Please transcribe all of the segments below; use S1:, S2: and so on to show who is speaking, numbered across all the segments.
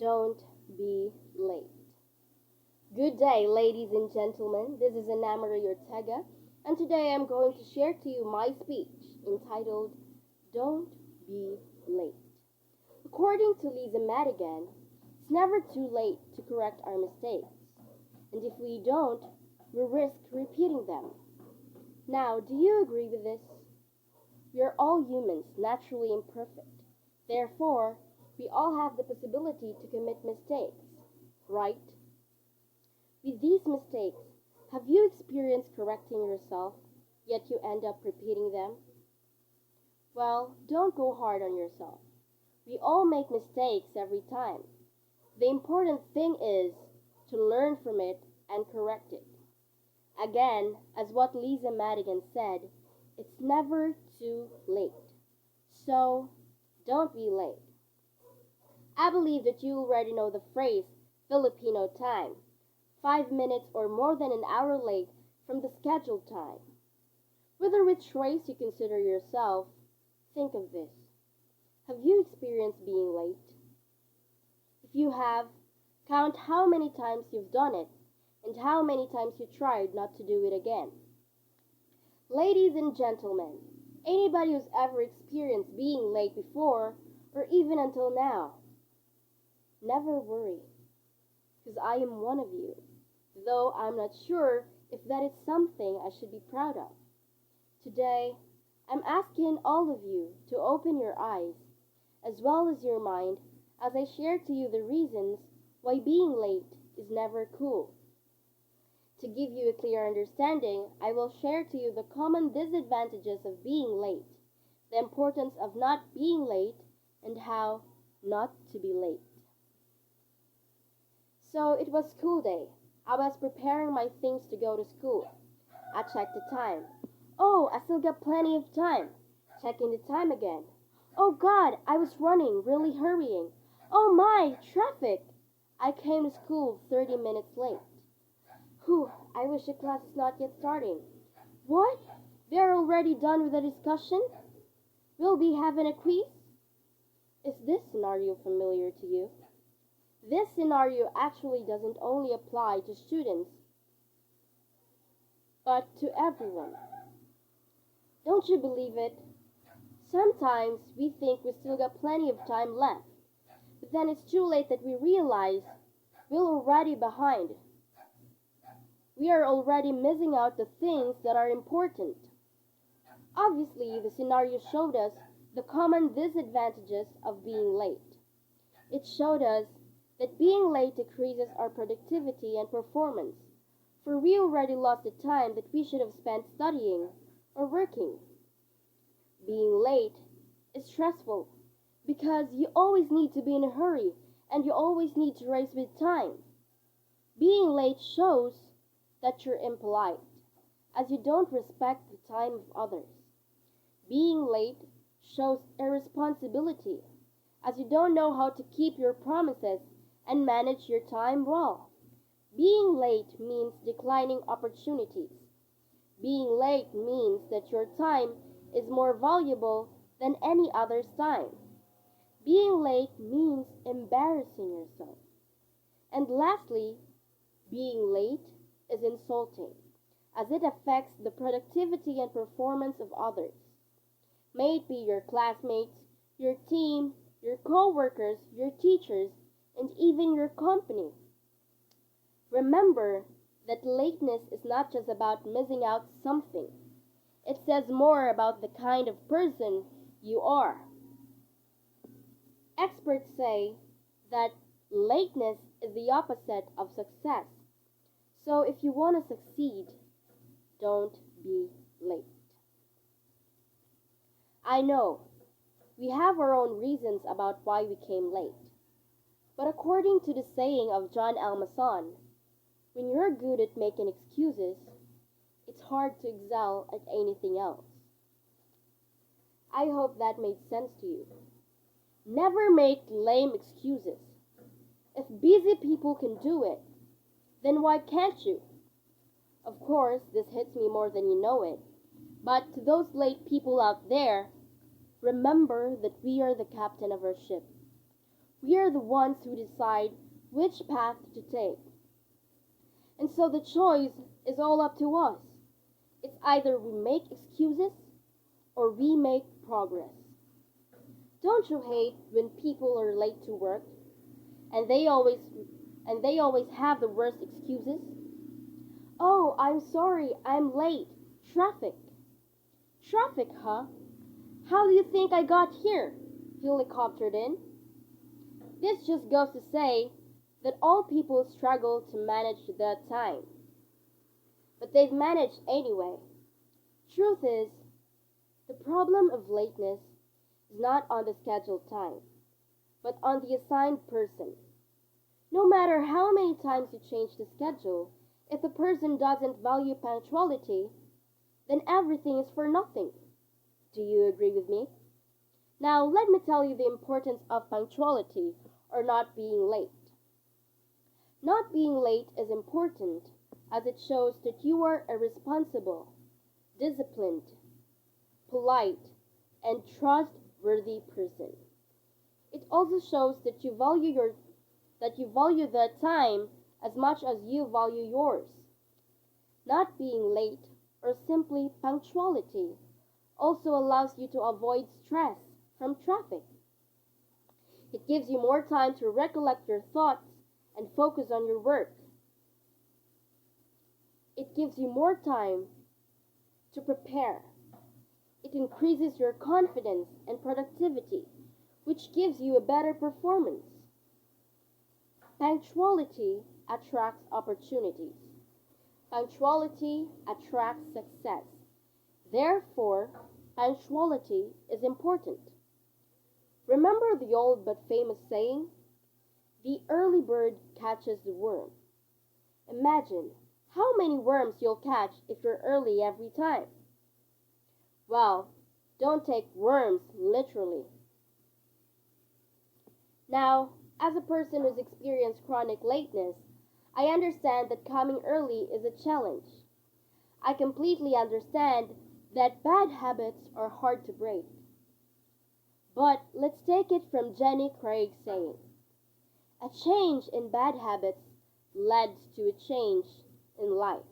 S1: Don't be late. Good day, ladies and gentlemen. This is Anamari Ortega, and today I'm going to share to you my speech entitled Don't Be Late. According to Lisa Madigan, it's never too late to correct our mistakes, and if we don't, we risk repeating them. Now, do you agree with this? We are all humans, naturally imperfect. Therefore, we all have the possibility to commit mistakes, right? With these mistakes, have you experienced correcting yourself, yet you end up repeating them? Well, don't go hard on yourself. We all make mistakes every time. The important thing is to learn from it and correct it. Again, as what Lisa Madigan said, it's never too late. So, don't be late. I believe that you already know the phrase Filipino time, 5 minutes or more than an hour late from the scheduled time. Whether which race you consider yourself, think of this. Have you experienced being late? If you have, count how many times you've done it and how many times you tried not to do it again. Ladies and gentlemen, anybody who's ever experienced being late before or even until now, never worry, because I am one of you, though I'm not sure if that is something I should be proud of. Today, I'm asking all of you to open your eyes as well as your mind as I share to you the reasons why being late is never cool. To give you a clear understanding, I will share to you the common disadvantages of being late, the importance of not being late, and how not to be late. So it was school day. I was preparing my things to go to school. I checked the time. Oh, I still got plenty of time. Checking the time again. Oh God, I was running, really hurrying. Oh my, traffic! I came to school 30 minutes late. Whew, I wish the class is not yet starting. What? They're already done with the discussion? We'll be having a quiz? Is this scenario familiar to you? This scenario actually doesn't only apply to students, but to everyone. Don't you believe it? Sometimes we think we still got plenty of time left, but then it's too late that we realize we're already behind. We are already missing out the things that are important. Obviously, the scenario showed us the common disadvantages of being late. It showed us that being late decreases our productivity and performance, for we already lost the time that we should have spent studying or working. Being late is stressful because you always need to be in a hurry and you always need to race with time. Being late shows that you're impolite, as you don't respect the time of others. Being late shows irresponsibility, as you don't know how to keep your promises and manage your time well. Being late means declining opportunities. Being late means that your time is more valuable than any other's time. Being late means embarrassing yourself. And lastly, being late is insulting, as it affects the productivity and performance of others. May it be your classmates, your team, your co-workers, your teachers, and even your company. Remember that lateness is not just about missing out something. It says more about the kind of person you are. Experts say that lateness is the opposite of success. So if you want to succeed, don't be late. I know we have our own reasons about why we came late. But according to the saying of John L. Mason, when you're good at making excuses, it's hard to excel at anything else. I hope that made sense to you. Never make lame excuses. If busy people can do it, then why can't you? Of course, this hits me more than you know it, but to those late people out there, remember that we are the captain of our ship. We are the ones who decide which path to take. And so the choice is all up to us. It's either we make excuses or we make progress. Don't you hate when people are late to work and they always have the worst excuses? Oh, I'm sorry, I'm late. Traffic. Traffic, huh? How do you think I got here? Helicoptered in. This just goes to say that all people struggle to manage their time. But they've managed anyway. Truth is, the problem of lateness is not on the scheduled time, but on the assigned person. No matter how many times you change the schedule, if the person doesn't value punctuality, then everything is for nothing. Do you agree with me? Now, let me tell you the importance of punctuality or not being late. Not being late is important as it shows that you are a responsible, disciplined, polite, and trustworthy person. It also shows that you value their time as much as you value yours. Not being late or simply punctuality also allows you to avoid stress from traffic. It gives you more time to recollect your thoughts and focus on your work. It gives you more time to prepare. It increases your confidence and productivity, which gives you a better performance. Punctuality attracts opportunities. Punctuality attracts success. Therefore, punctuality is important. Remember the old but famous saying, "The early bird catches the worm." Imagine how many worms you'll catch if you're early every time. Well, don't take worms literally. Now, as a person who's experienced chronic lateness, I understand that coming early is a challenge. I completely understand that bad habits are hard to break. But let's take it from Jenny Craig's saying, "A change in bad habits led to a change in life."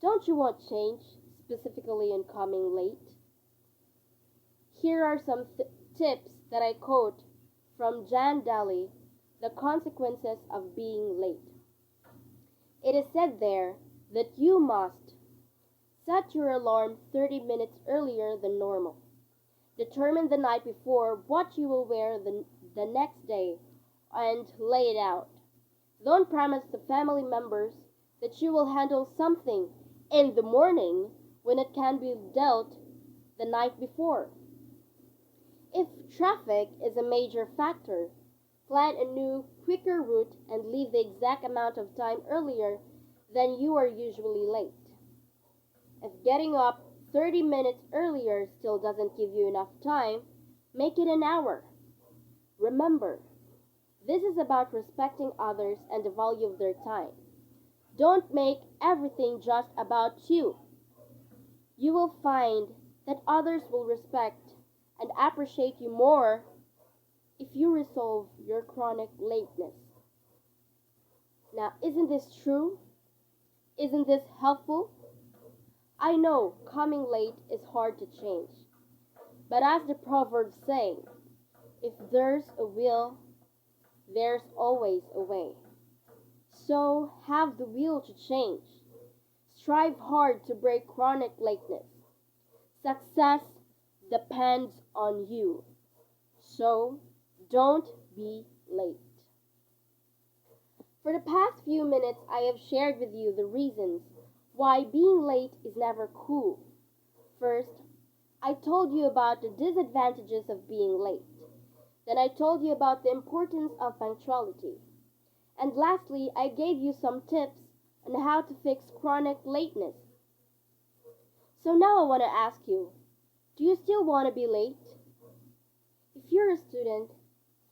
S1: Don't you want change, specifically in coming late? Here are some tips that I quote from Jan Daly, The Consequences of Being Late. It is said there that you must set your alarm 30 minutes earlier than normal. Determine the night before what you will wear the next day and lay it out. Don't promise the family members that you will handle something in the morning when it can be dealt the night before. If traffic is a major factor, plan a new, quicker route and leave the exact amount of time earlier than you are usually late. If getting up 30 minutes earlier still doesn't give you enough time, make it an hour. Remember, this is about respecting others and the value of their time. Don't make everything just about you. You will find that others will respect and appreciate you more if you resolve your chronic lateness. Now, isn't this true? Isn't this helpful? I know coming late is hard to change. But as the proverbs say, if there's a will, there's always a way. So have the will to change. Strive hard to break chronic lateness. Success depends on you. So don't be late. For the past few minutes, I have shared with you the reasons why being late is never cool. First, I told you about the disadvantages of being late. Then I told you about the importance of punctuality. And lastly, I gave you some tips on how to fix chronic lateness. So now I want to ask you, do you still want to be late? If you're a student,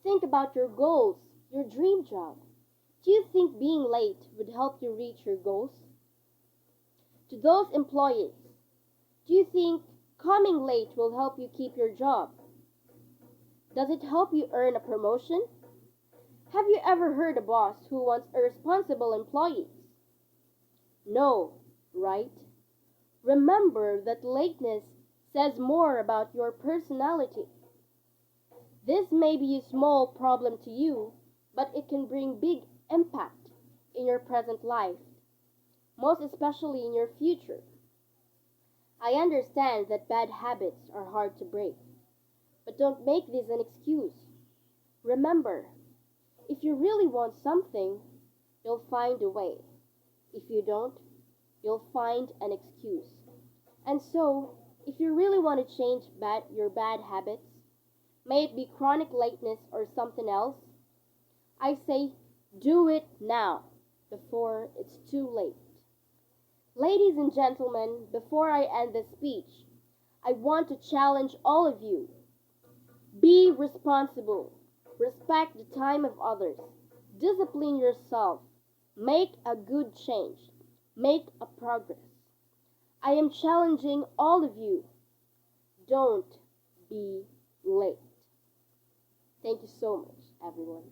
S1: think about your goals, your dream job. Do you think being late would help you reach your goals? To those employees, do you think coming late will help you keep your job? Does it help you earn a promotion? Have you ever heard a boss who wants irresponsible employees? No, right? Remember that lateness says more about your personality. This may be a small problem to you, but it can bring big impact in your present life, most especially in your future. I understand that bad habits are hard to break, but don't make this an excuse. Remember, if you really want something, you'll find a way. If you don't, you'll find an excuse. And so, if you really want to change your bad habits, may it be chronic lateness or something else, I say do it now before it's too late. Ladies and gentlemen, before I end this speech, I want to challenge all of you. Be responsible. Respect the time of others. Discipline yourself. Make a good change. Make a progress. I am challenging all of you. Don't be late. Thank you so much, everyone.